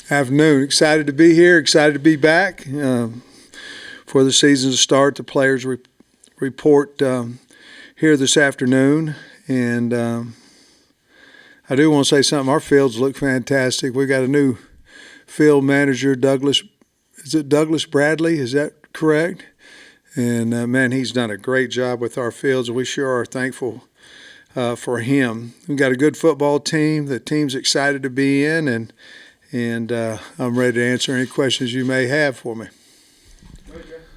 Afternoon. Excited to be here. Excited to be back for the season to start. The players report here this afternoon, and I do want to say something. Our fields look fantastic. We got a new field manager, Douglas. Is it Douglas Bradley? Is that correct? And man, he's done a great job with our fields. We sure are thankful for him. We got a good football team. The team's excited to be in, and I'm ready to answer any questions you may have for me.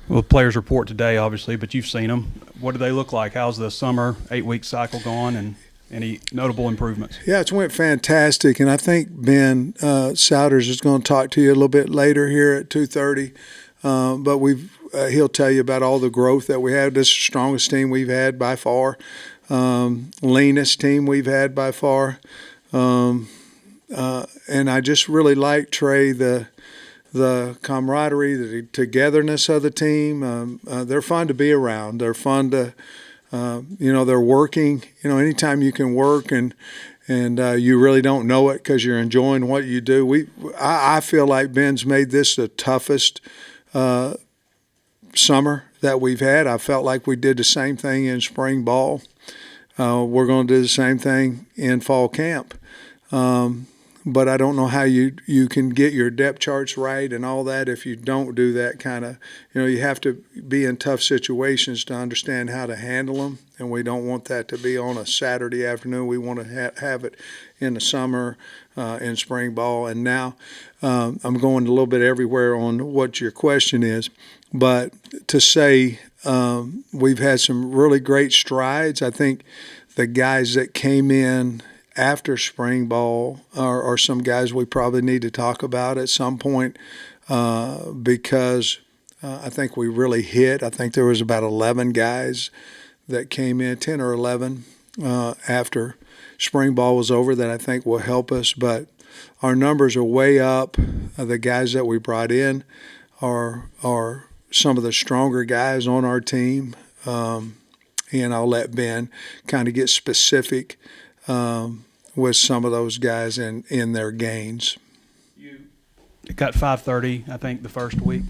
Well, the players report today, obviously, but you've seen them. What do they look like? How's the summer 8-week cycle gone, and any notable improvements? Yeah, it's went fantastic, and I think Ben Souders is going to talk to you a little bit later here at 2:30. But he'll tell you about all the growth that we have. This is the strongest team we've had by far, leanest team we've had by far. And I just really like, Trey, the camaraderie, the togetherness of the team. They're fun to be around. They're fun to, they're working. Anytime you can work and you really don't know it because you're enjoying what you do. I feel like Ben's made this the toughest summer that we've had. I felt like we did the same thing in spring ball. We're going to do the same thing in fall camp. But I don't know how you can get your depth charts right and all that if you don't do that kind of, you have to be in tough situations to understand how to handle them, and we don't want that to be on a Saturday afternoon. We want to have it in the summer, in spring ball. And now I'm going a little bit everywhere on what your question is, but to say we've had some really great strides. I think the guys that came in after spring ball are some guys we probably need to talk about at some point because I think we really hit. I think there was about 11 guys that came in, 10 or 11 after spring ball was over that I think will help us. But our numbers are way up. The guys that we brought in are some of the stronger guys on our team. And I'll let Ben kind of get specific with some of those guys in their gains. You got 5:30, I think, the first week,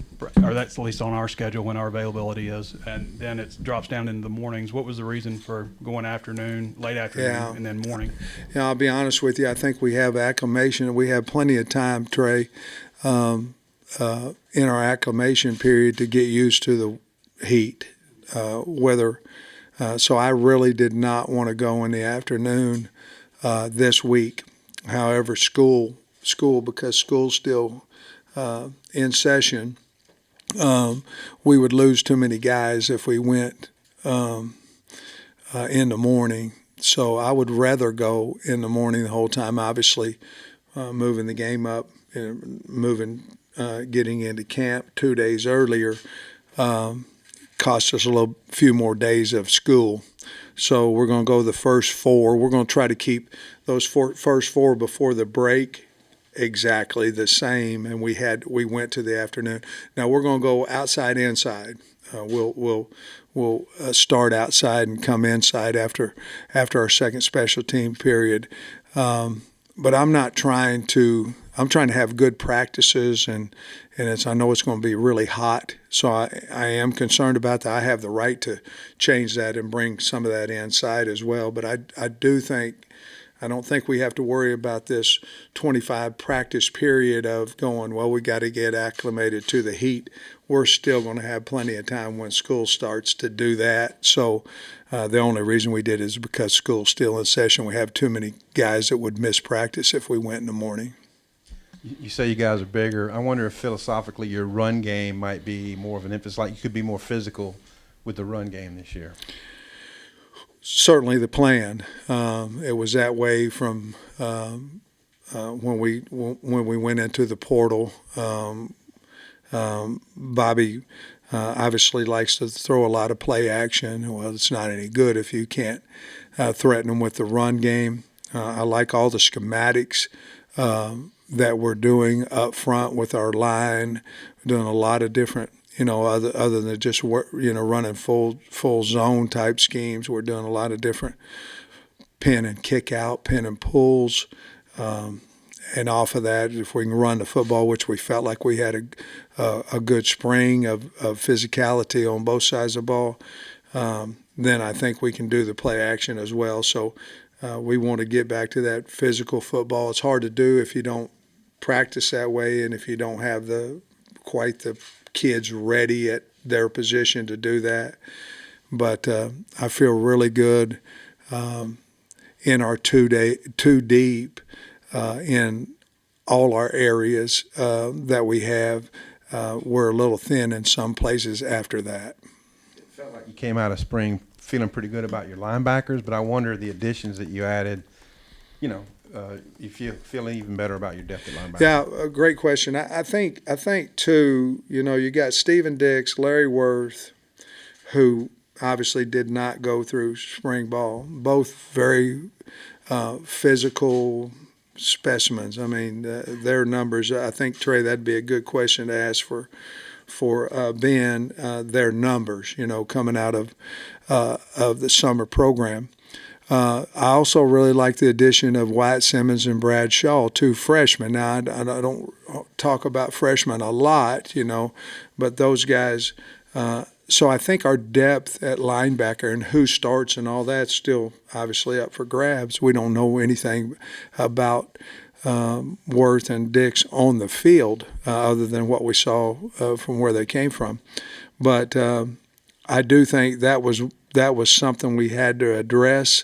or that's at least on our schedule when our availability is, and then it drops down into the mornings. What was the reason for going afternoon, late afternoon, and then morning? Yeah, I'll be honest with you. I think we have acclimation. We have plenty of time, Trey, in our acclimation period to get used to the heat, weather. So I really did not want to go in the afternoon this week. However, school because school's still in session, we would lose too many guys if we went in the morning. So I would rather go in the morning the whole time. Obviously, moving the game up and getting into camp 2 days earlier cost us few more days of school. So we're going to go the first four. We're going to try to keep those first four before the break exactly the same, and we went to the afternoon. Now we're going to go outside inside. We'll start outside and come inside after our second special team period. But I'm trying to have good practices, and I know it's going to be really hot, so I am concerned about that. I have the right to change that and bring some of that inside as well. But I don't think we have to worry about this 25 practice period of going, well, we got to get acclimated to the heat. We're still going to have plenty of time when school starts to do that. So the only reason we did is because school's still in session. We have too many guys that would miss practice if we went in the morning. You say you guys are bigger. I wonder if philosophically your run game might be more of an emphasis, like you could be more physical with the run game this year. Certainly the plan. It was that way from when we went into the portal. Bobby obviously likes to throw a lot of play action. Well, it's not any good if you can't threaten them with the run game. I like all the schematics that we're doing up front with our line. We're doing a lot of different, other than just running full zone type schemes. We're doing a lot of different pin and kick out, pin and pulls, and off of that, if we can run the football, which we felt like we had a good spring of physicality on both sides of the ball, then I think we can do the play action as well. So we want to get back to that physical football. It's hard to do if you don't practice that way and if you don't have quite the kids ready at their position to do that. But I feel really good in our two deep in all our areas that we have. We're a little thin in some places after that. It felt like you came out of spring feeling pretty good about your linebackers, but I wonder the additions that you added, you feel even better about your depth at linebacker. Yeah, a great question. I think too, you got Stephen Dix, Larry Worth, who obviously did not go through spring ball, both very physical specimens. I mean, their numbers, I think, Trey, that'd be a good question to ask for Ben, their numbers, coming out of the summer program. I also really like the addition of Wyatt Simmons and Brad Shaw, two freshmen. Now, I don't talk about freshmen a lot, but those guys. So I think our depth at linebacker and who starts and all that's still obviously up for grabs. We don't know anything about Worth and Dix on the field other than what we saw from where they came from. But I do think that was something we had to address.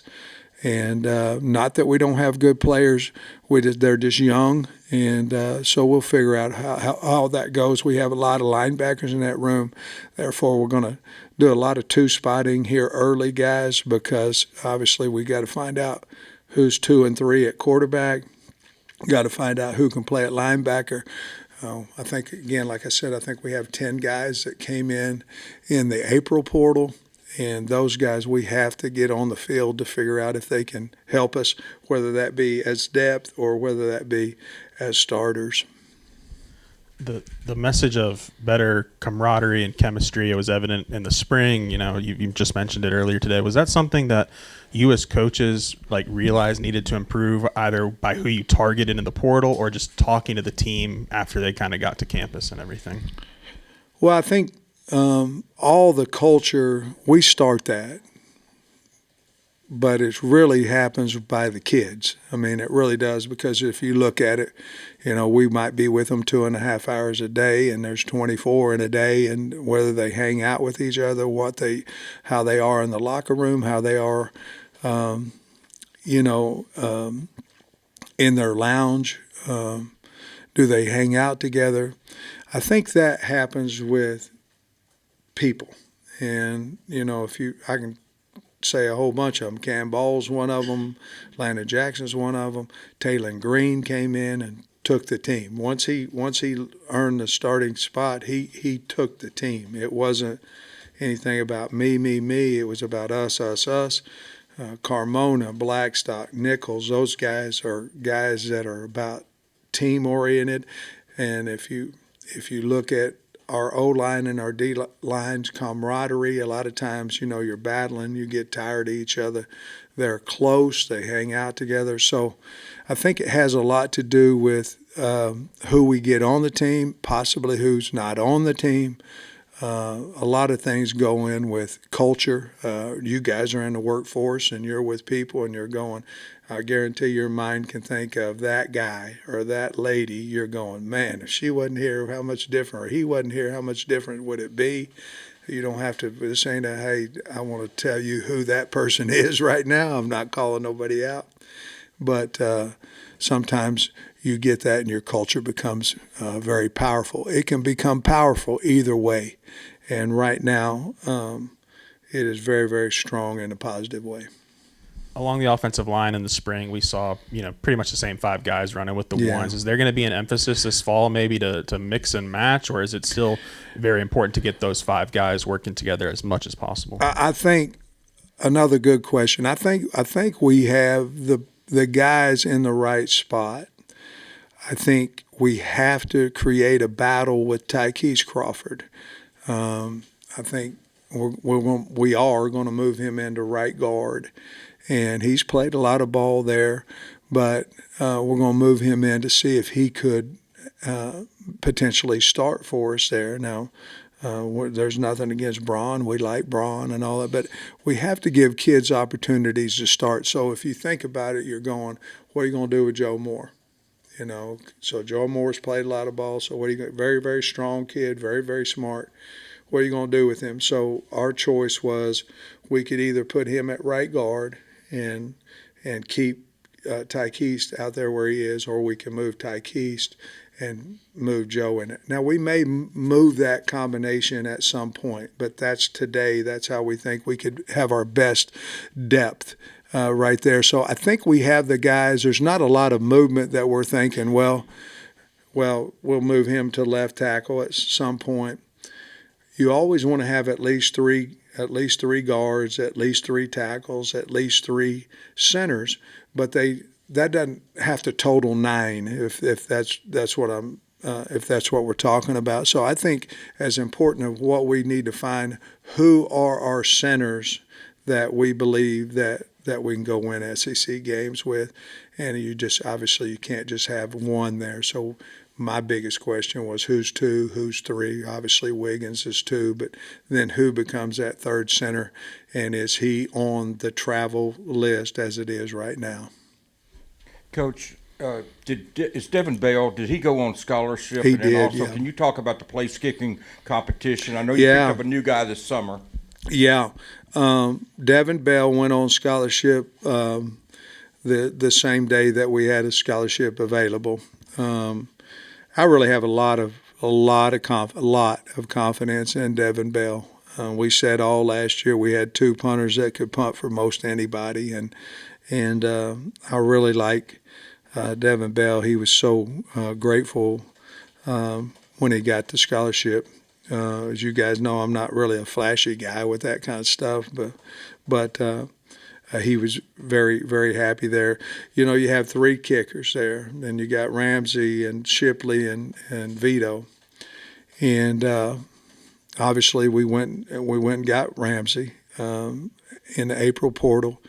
And not that we don't have good players, they're just young, and so we'll figure out how that goes. We have a lot of linebackers in that room, therefore we're going to do a lot of two-spotting here early, guys, because obviously we got to find out who's 2 and 3 at quarterback, got to find out who can play at linebacker. I think, again, like I said, I think we have 10 guys that came in the April portal. And those guys we have to get on the field to figure out if they can help us, whether that be as depth or whether that be as starters. The message of better camaraderie and chemistry, it was evident in the spring. You just mentioned it earlier today. Was that something that you as coaches realized needed to improve, either by who you targeted in the portal or just talking to the team after they kind of got to campus and everything? Well, I think all the culture, we start that, but it really happens by the kids. I mean, it really does, because if you look at it, we might be with them 2.5 hours a day, and there's 24 in a day, and whether they hang out with each other, how they are in the locker room, how they are, in their lounge, do they hang out together? I think that happens with people. And, I can say a whole bunch of them. Cam Ball's one of them. Landon Jackson's one of them. Taylon Green came in and took the team. Once he earned the starting spot, he took the team. It wasn't anything about me. It was about us. Carmona, Blackstock, Nichols, those guys are guys that are about team-oriented. And if you look at our O-line and our D-line's camaraderie, a lot of times, you're battling, you get tired of each other. They're close, they hang out together. So I think it has a lot to do with who we get on the team, possibly who's not on the team. A lot of things go in with culture. You guys are in the workforce and you're with people and you're going, I guarantee your mind can think of that guy or that lady. You're going, man, if she wasn't here, how much different, or he wasn't here, how much different would it be? You don't have to, this ain't hey, I want to tell you who that person is right now. I'm not calling nobody out. But sometimes you get that and your culture becomes very powerful. It can become powerful either way. And right now, it is very, very strong in a positive way. Along the offensive line in the spring, we saw, pretty much the same 5 guys running with the ones. Is there going to be an emphasis this fall maybe to mix and match, or is it still very important to get those 5 guys working together as much as possible? I think another good question. I think we have the guys in the right spot. I think we have to create a battle with Tykees Crawford. I think we are going to move him into right guard. And he's played a lot of ball there, but we're going to move him in to see if he could potentially start for us there. Now, there's nothing against Braun. We like Braun and all that, but we have to give kids opportunities to start. So if you think about it, you're going, what are you going to do with Joe Moore? You know, so Joe Moore's played a lot of ball. So what are you going? Very, very strong kid, very, very smart. What are you going to do with him? So our choice was we could either put him at right guard and keep Tyke East out there where he is, or we can move Tyke East and move Joe in it. Now, we may move that combination at some point, but that's today. That's how we think we could have our best depth right there. So I think we have the guys. There's not a lot of movement that we're thinking, well, we'll move him to left tackle at some point. You always want to have at least three guards, at least 3 tackles, at least 3 centers, but that doesn't have to total 9 if that's what we're talking about. So I think as important of what we need to find, who are our centers that we believe that we can go win SEC games with, and you can't just have one there. So my biggest question was who's 2, who's 3. Obviously Wiggins is 2, but then who becomes that third center, and is he on the travel list as it is right now? Coach, is Devin Bell, did he go on scholarship? He and then did, also, yeah. Can you talk about the place kicking competition? I know you Yeah. picked up a new guy this summer. Yeah. Devin Bell went on scholarship the same day that we had a scholarship available. I really have a lot of confidence in Devin Bell. We said all last year we had 2 punters that could punt for most anybody, and I really like Devin Bell. He was so grateful when he got the scholarship. As you guys know, I'm not really a flashy guy with that kind of stuff, but he was very, very happy there. You know, you have 3 kickers there, and you got Ramsey and Shipley and Vito, and obviously we went and got Ramsey in the April portal,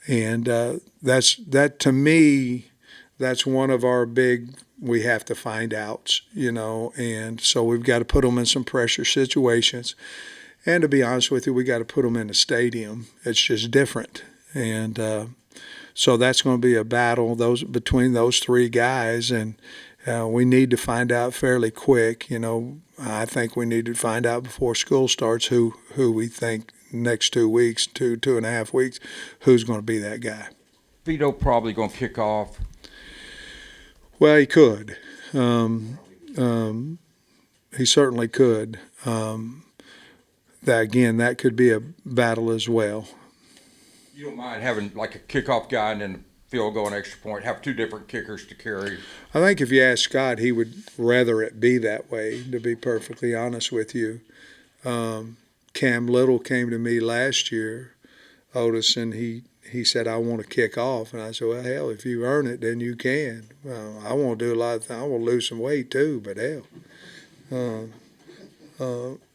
and that to me, that's one of our big we have to find outs, you know, and so we've got to put them in some pressure situations. And to be honest with you, we got to put them in the stadium. It's just different. And so that's going to be a battle between those 3 guys, and we need to find out fairly quick. You know, I think we need to find out before school starts who we think next 2 weeks, 2.5 weeks, who's going to be that guy. Vito probably going to kick off. Well, he could. He certainly could. That could be a battle as well. You don't mind having like a kickoff guy and then a field goal and extra point, have 2 different kickers to carry? I think if you ask Scott, he would rather it be that way, to be perfectly honest with you. Cam Little came to me last year, Otis, and he said, I want to kick off. And I said, well, hell, if you earn it, then you can. I want to do a lot of things. I want to lose some weight too, but hell.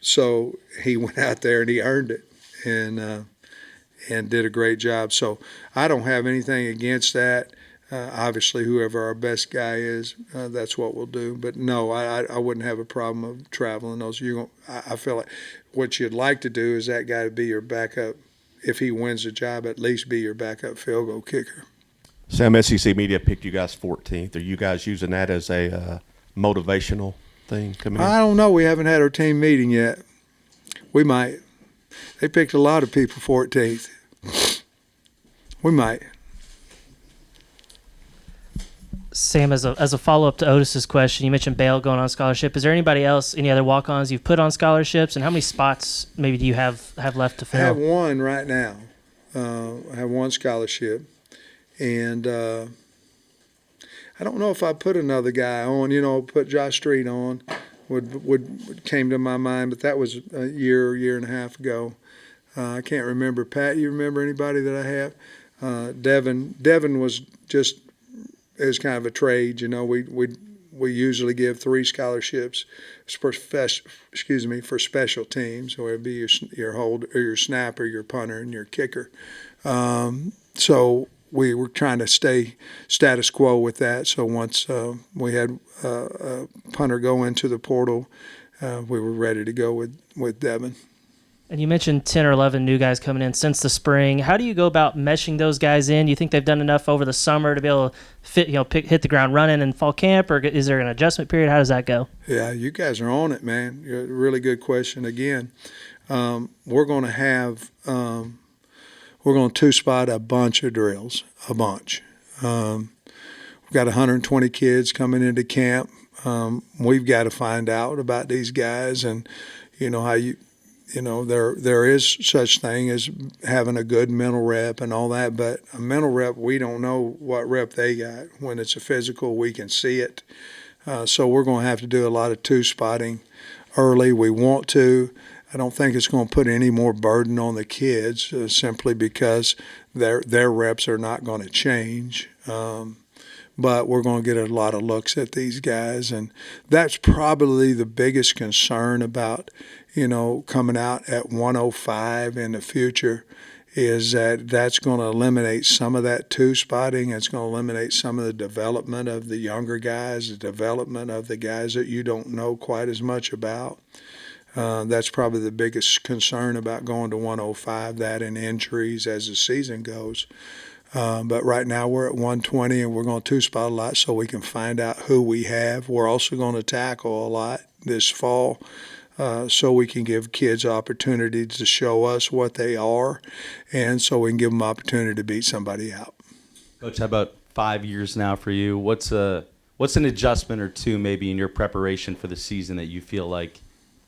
So he went out there and he earned it and did a great job. So I don't have anything against that. Obviously, whoever our best guy is, that's what we'll do. But no, I wouldn't have a problem of traveling those. I feel like what you'd like to do is that guy to be your backup. If he wins the job, at least be your backup field goal kicker. Sam, SEC Media picked you guys 14th. Are you guys using that as a motivational thing coming in? I don't know. We haven't had our team meeting yet. We might. They picked a lot of people 14th. We might. Sam, as a follow-up to Otis's question, you mentioned Bale going on scholarship. Is there anybody else, any other walk-ons you've put on scholarships, and how many spots maybe do you have left to I have fill? one right now. I have one scholarship, and I don't know if I put another guy on. You know, put Josh Street on would came to my mind, but that was a year and a half ago. I can't remember. Pat, you remember anybody that I have? Devin was just. It was kind of a trade, you know. We usually give 3 scholarships for special teams, so it'd be your hold or your snapper, your punter, and your kicker. So we were trying to stay status quo with that. So once we had a punter go into the portal, we were ready to go with Devin. And you mentioned 10 or 11 new guys coming in since the spring. How do you go about meshing those guys in? Do you think they've done enough over the summer to be able to fit, hit the ground running in fall camp, or is there an adjustment period? How does that go? Yeah, you guys are on it, man. Really good question. Again, we're going to have we're going to two-spot a bunch of drills, a bunch. We've got 120 kids coming into camp. We've got to find out about these guys, and how there is such thing as having a good mental rep and all that, but a mental rep, we don't know what rep they got. When it's a physical, we can see it. So we're going to have to do a lot of two-spotting early. We want to. I don't think it's going to put any more burden on the kids simply because their reps are not going to change. But we're going to get a lot of looks at these guys, and that's probably the biggest concern about, coming out at 105 in the future, is that that's going to eliminate some of that two-spotting. It's going to eliminate some of the development of the younger guys, the development of the guys that you don't know quite as much about. That's probably the biggest concern about going to 105, that and injuries as the season goes. But right now we're at 120, and we're going to two-spot a lot so we can find out who we have. We're also going to tackle a lot this fall so we can give kids opportunities to show us what they are, and so we can give them opportunity to beat somebody out. Coach, how about 5 years now for you? What's an adjustment or two maybe in your preparation for the season that you feel like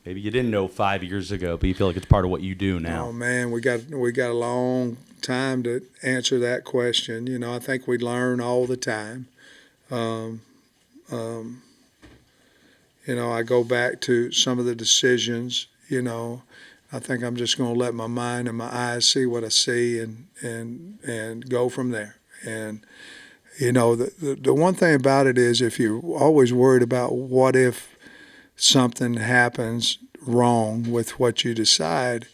maybe you didn't know 5 years ago, but you feel like it's part of what you do now? Oh man, we got a long time to answer that question. I think we learn all the time. I go back to some of the decisions. I think I'm just going to let my mind and my eyes see what I see, and go from there. And the one thing about it is, if you're always worried about what if something happens wrong with what you decide,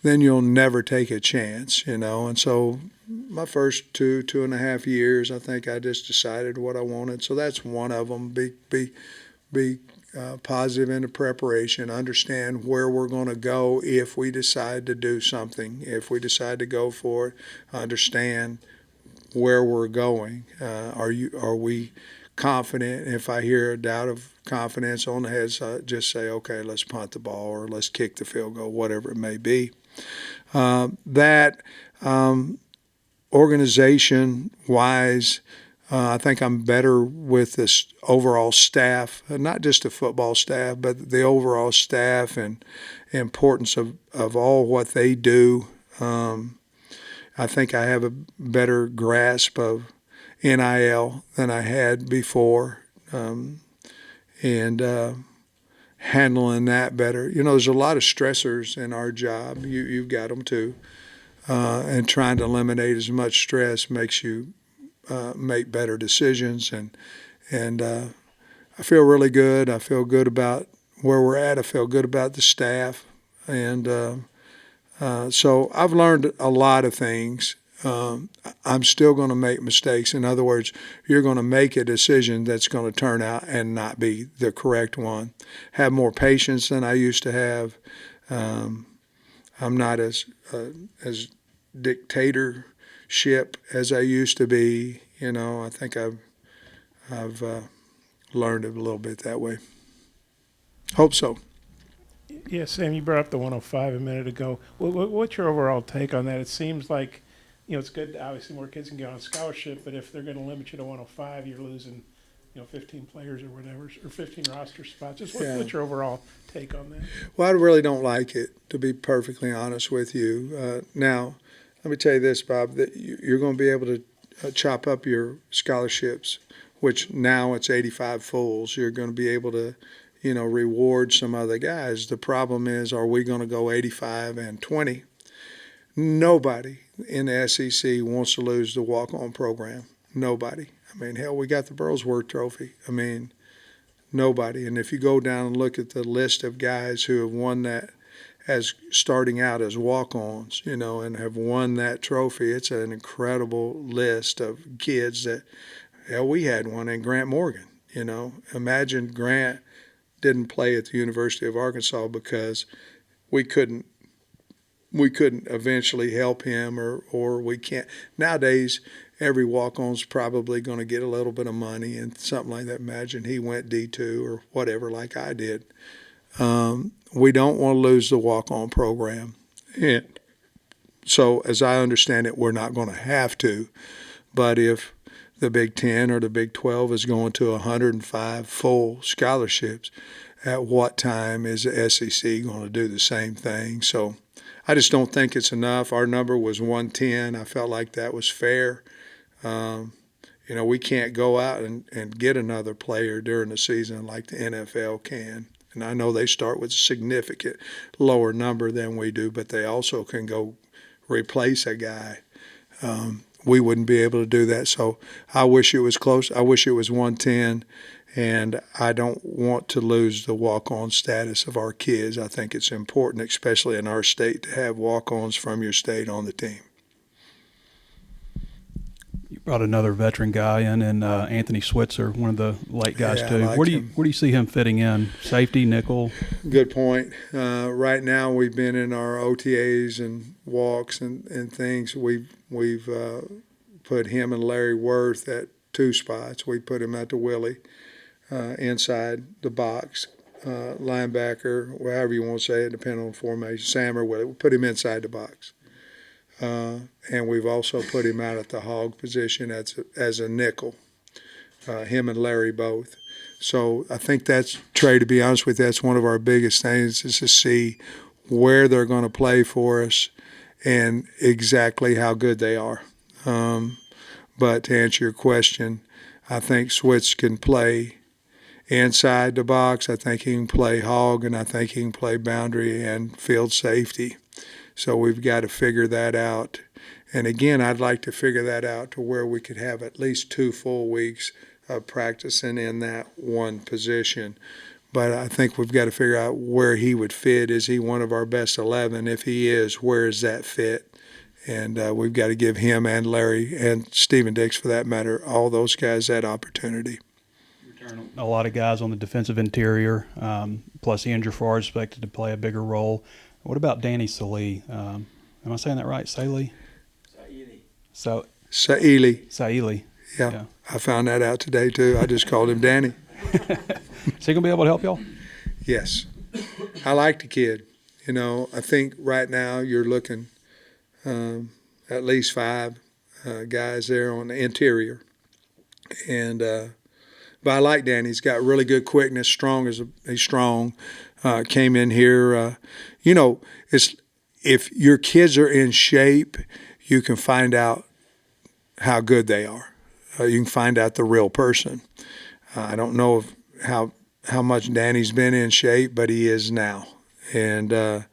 then you'll never take a chance, And so my first 2.5 years, I think I just decided what I wanted. So that's one of them. Be positive in the preparation, understand where we're going to go if we decide to do something, if we decide to go for it, understand where we're going. Are we confident? If I hear a doubt of confidence on the head, so just say, okay, let's punt the ball or let's kick the field goal, whatever it may be. Organization-wise, I think I'm better with this overall staff, not just the football staff, but the overall staff and importance of all what they do. I think I have a better grasp of NIL than I had before, and handling that better. There's a lot of stressors in our job. You've got them too, and trying to eliminate as much stress makes you make better decisions. And I feel really good. I feel good about where we're at. I feel good about the staff, and so I've learned a lot of things. I'm still going to make mistakes. In other words, you're going to make a decision that's going to turn out and not be the correct one. Have more patience than I used to have. I'm not as dictatorship as I used to be. I think I've learned it a little bit that way. Hope so. Yeah, Sam, you brought up the 105 a minute ago. What's your overall take on that? It seems like, it's good. Obviously, more kids can get on scholarship, but if they're going to limit you to 105, you're losing, 15 players or whatever, or 15 roster spots. Just what's your overall take on that? Well, I really don't like it, to be perfectly honest with you. Now, let me tell you this, Bob, that you're going to be able to chop up your scholarships, which now it's 85 fulls. You're going to be able to, reward some other guys. The problem is, are we going to go 85 and 20? Nobody in the SEC wants to lose the walk-on program. Nobody. Hell, we got the Burlsworth Trophy. Nobody. And if you go down and look at the list of guys who have won that as starting out as walk-ons, and have won that trophy. It's an incredible list of kids that, hell, we had one in Grant Morgan. Imagine Grant didn't play at the University of Arkansas because we couldn't eventually help him, or we can't. Nowadays, every walk-on's probably going to get a little bit of money and something like that. Imagine he went D2 or whatever like I did. We don't want to lose the walk-on program. And so as I understand it, we're not going to have to. But if the Big 10 or the Big 12 is going to 105 full scholarships, at what time is the SEC going to do the same thing? So I just don't think it's enough. Our number was 110. I felt like that was fair. We can't go out and get another player during the season like the NFL can. And I know they start with a significant lower number than we do, but they also can go replace a guy. We wouldn't be able to do that. So I wish it was close. I wish it was 110. And I don't want to lose the walk-on status of our kids. I think it's important, especially in our state, to have walk-ons from your state on the team. You brought another veteran guy in Anthony Switzer, one of the late guys Yeah, I too. like Where do him. you see him fitting in? Safety, nickel? Good point. Right now, we've been in our OTAs and walks and things. We've put him and Larry Worth at 2 spots. We put him at the Willie. Inside the box, linebacker, however you want to say it, depending on formation, Sam or Willie. We put him inside the box. And we've also put him out at the hog position as a nickel, him and Larry both. So I think that's, Trey, to be honest with you, that's one of our biggest things is to see where they're going to play for us and exactly how good they are. But to answer your question, I think Switz can play inside the box. I think he can play hog, and I think he can play boundary and field safety. So we've got to figure that out. And again, I'd like to figure that out to where we could have at least 2 full weeks of practicing in that one position. But I think we've got to figure out where he would fit. Is he one of our best 11? If he is, where is that fit? And we've got to give him and Larry and Stephen Dix, for that matter, all those guys that opportunity. A lot of guys on the defensive interior, plus Ian Jafar is expected to play a bigger role. What about Danny Salee? Am I saying that right? Salee? Saili. Yeah, I found that out today too. I just called him Danny. Is he going to be able to help y'all? Yes. I like the kid. I think right now you're looking at least 5 guys there on the interior. And but I like Danny. He's got really good quickness, he's strong. Came in here. It's if your kids are in shape, you can find out how good they are. You can find out the real person. I don't know how much Danny's been in shape, but he is now. And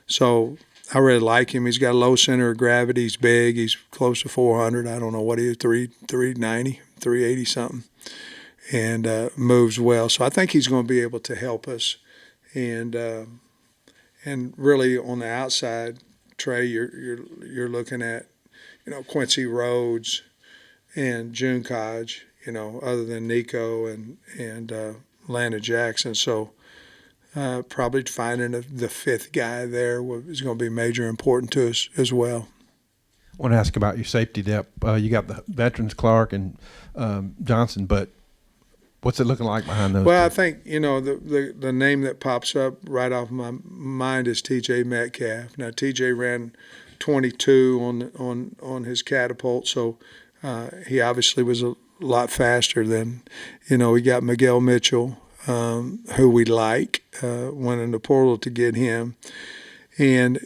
so I really like him. He's got a low center of gravity. He's big. He's close to 400. I don't know what he is, 390, 380 something. And moves well. So I think he's going to be able to help us. And really on the outside, Trey, you're looking at, Quincy Rhodes and June Kodge, other than Nico and Landon Jackson. So probably finding the 5th guy there is going to be major important to us as well. I want to ask about your safety depth. You got the veterans, Clark and Johnson, but what's it looking like behind those? Well, two? I think, the name that pops up right off my mind is T.J. Metcalf. Now, T.J. ran 22 on his catapult, so he obviously was a lot faster than, we got Miguel Mitchell, who we like, went in the portal to get him. And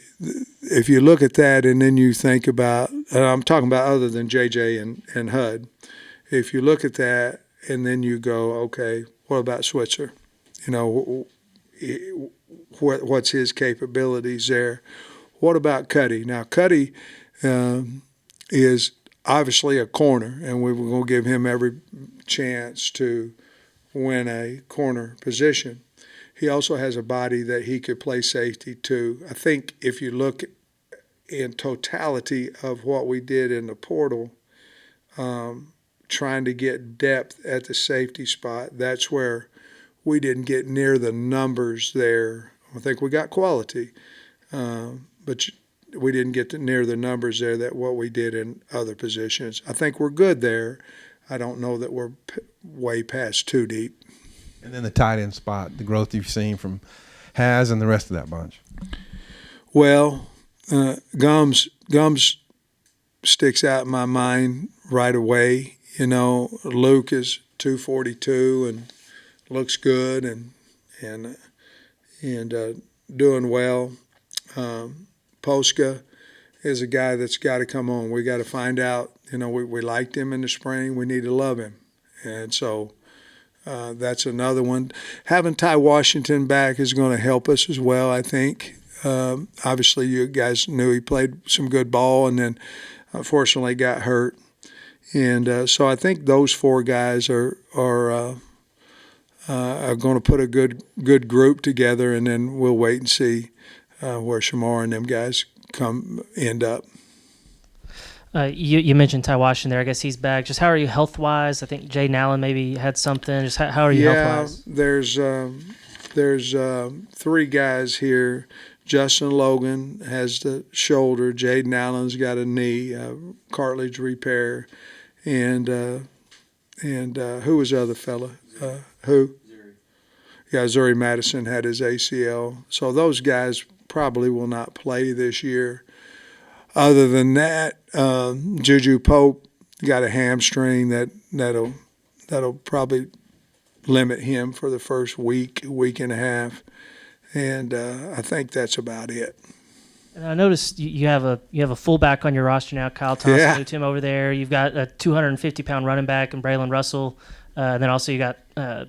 if you look at that and then you think about, I'm talking about other than J.J. and Hud, if you look at that and then you go, okay, what about Switzer? What's his capabilities there? What about Cuddy? Now, Cuddy is obviously a corner, and we were going to give him every chance to win a corner position. he also has a body that he could play safety too. I think if you look in totality of what we did in the portal, trying to get depth at the safety spot, that's where we didn't get near the numbers there. I think we got quality, but we didn't get near the numbers there that what we did in other positions. I think we're good there. I don't know that we're way past too deep. And then the tight end spot, the growth you've seen from Has and the rest of that bunch. Well, Gums sticks out in my mind right away. You know, Luke is 242 and looks good and doing well. Posca is a guy that's got to come on. We got to find out. You know, we liked him in the spring. We need to love him, and so that's another one. Having Ty Washington back is going to help us as well, I think. Obviously, you guys knew he played some good ball, and then unfortunately got hurt. And so I think those four guys are going to put a good group together, and then we'll wait and see where Shamar and them guys end up. You mentioned Ty Washington there. I guess he's back. Just how are you health wise? I think Jaden Allen maybe had something. Just how are you health wise? There's three guys here. Justin Logan has the shoulder. Jaden Allen's got a knee, cartilage repair, and who was the other fella? Who? Zuri. Yeah, Zuri Madison had his ACL. So those guys probably will not play this year. Other than that, Juju Pope got a hamstring that'll probably limit him for the first week and a half, and I think that's about it. And I noticed you have a fullback on your roster now, Kyle Thompson, Yeah. moved him over there. You've got a 250-pound running back and Braylon Russell. And then also you got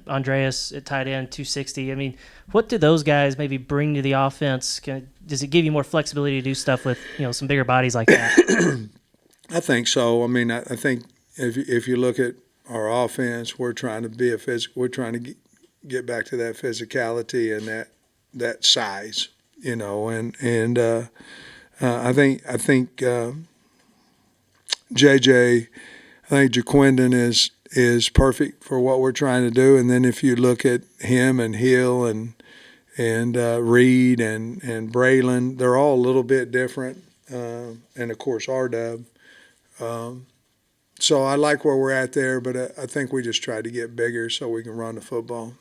Andreas at tight end, 260. I mean, what do those guys maybe bring to the offense? Does it give you more flexibility to do stuff with some bigger bodies like that? I think so. I mean, I think if you look at our offense, we're trying to we're trying to get back to that physicality and that size, and I think JJ, I think Jaquindon is perfect for what we're trying to do. And then if you look at him and Hill and Reed and Braylon, they're all a little bit different. And of course R-Dub. So I like where we're at there, but I think we just try to get bigger so we can run the football.